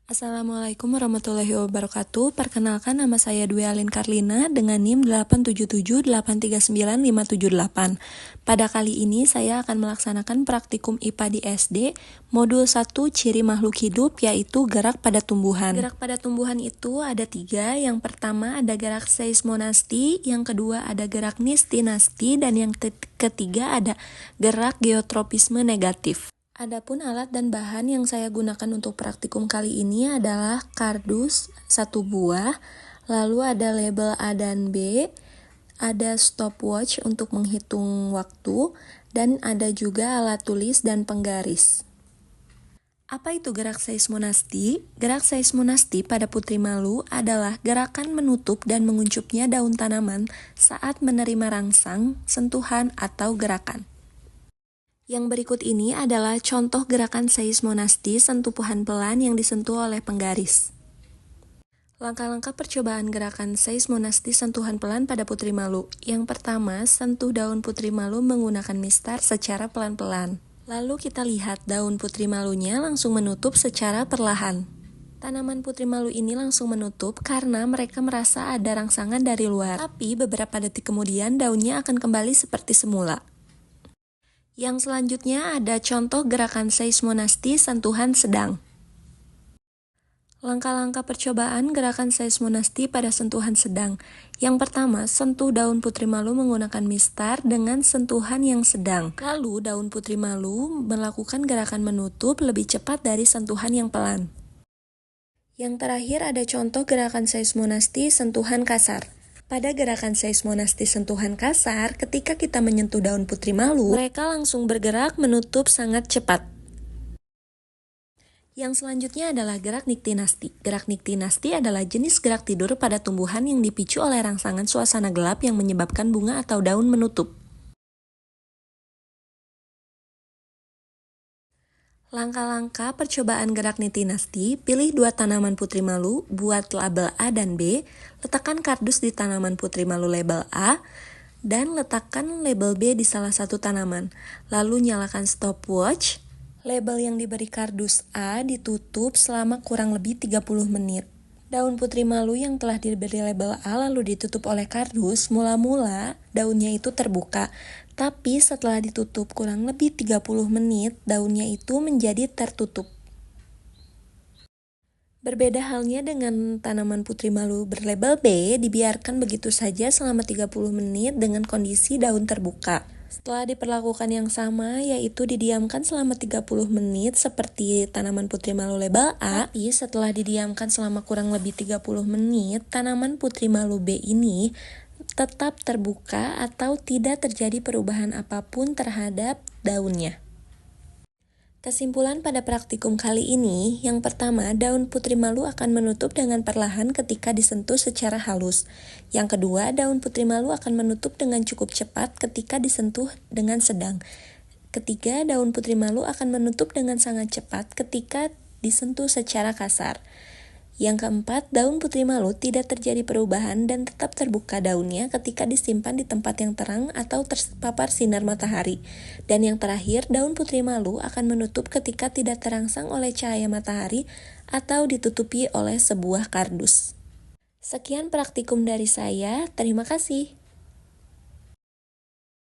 Assalamualaikum warahmatullahi wabarakatuh. Perkenalkan, nama saya Dwi Alin Karlina dengan NIM 877839578. Pada kali ini saya akan melaksanakan praktikum IPA di SD, modul 1 ciri makhluk hidup, yaitu gerak pada tumbuhan. Gerak pada tumbuhan itu ada 3. Yang pertama ada gerak seismonasti, yang kedua ada gerak nistinasti, dan yang ketiga ada gerak geotropisme negatif. Adapun alat dan bahan yang saya gunakan untuk praktikum kali ini adalah kardus 1 buah, lalu ada label A dan B, ada stopwatch untuk menghitung waktu, dan ada juga alat tulis dan penggaris. Apa itu gerak seismonasti? Gerak seismonasti pada putri malu adalah gerakan menutup dan menguncupnya daun tanaman saat menerima rangsang, sentuhan, atau gerakan. Yang berikut ini adalah contoh gerakan seismonasti sentuhan pelan yang disentuh oleh penggaris. Langkah-langkah percobaan gerakan seismonasti sentuhan pelan pada putri malu. Yang pertama, sentuh daun putri malu menggunakan mistar secara pelan-pelan. Lalu kita lihat daun putri malunya langsung menutup secara perlahan. Tanaman putri malu ini langsung menutup karena mereka merasa ada rangsangan dari luar. Tapi beberapa detik kemudian daunnya akan kembali seperti semula. Yang selanjutnya ada contoh gerakan seismonasti sentuhan sedang. Langkah-langkah percobaan gerakan seismonasti pada sentuhan sedang. Yang pertama, sentuh daun putri malu menggunakan mistar dengan sentuhan yang sedang. Lalu daun putri malu melakukan gerakan menutup lebih cepat dari sentuhan yang pelan. Yang terakhir ada contoh gerakan seismonasti sentuhan kasar. Pada gerakan seismonasti sentuhan kasar, ketika kita menyentuh daun putri malu, mereka langsung bergerak menutup sangat cepat. Yang selanjutnya adalah gerak niktinasti. Gerak niktinasti adalah jenis gerak tidur pada tumbuhan yang dipicu oleh rangsangan suasana gelap yang menyebabkan bunga atau daun menutup. Langkah-langkah percobaan gerak niktinasti, pilih 2 tanaman putri malu, buat label A dan B, letakkan kardus di tanaman putri malu label A, dan letakkan label B di salah satu tanaman. Lalu nyalakan stopwatch. Label yang diberi kardus A ditutup selama kurang lebih 30 menit. Daun putri malu yang telah diberi label A lalu ditutup oleh kardus, mula-mula daunnya itu terbuka. Tapi setelah ditutup kurang lebih 30 menit, daunnya itu menjadi tertutup. Berbeda halnya dengan tanaman putri malu berlabel B, dibiarkan begitu saja selama 30 menit dengan kondisi daun terbuka. Setelah diperlakukan yang sama, yaitu didiamkan selama 30 menit seperti tanaman putri malu label A, tapi setelah didiamkan selama kurang lebih 30 menit, tanaman putri malu B ini tetap terbuka atau tidak terjadi perubahan apapun terhadap daunnya. Kesimpulan pada praktikum kali ini, yang pertama, daun putri malu akan menutup dengan perlahan ketika disentuh secara halus. Yang kedua, daun putri malu akan menutup dengan cukup cepat ketika disentuh dengan sedang. Ketiga, daun putri malu akan menutup dengan sangat cepat ketika disentuh secara kasar. Yang keempat, daun putri malu tidak terjadi perubahan dan tetap terbuka daunnya ketika disimpan di tempat yang terang atau terpapar sinar matahari. Dan yang terakhir, daun putri malu akan menutup ketika tidak terangsang oleh cahaya matahari atau ditutupi oleh sebuah kardus. Sekian praktikum dari saya, terima kasih.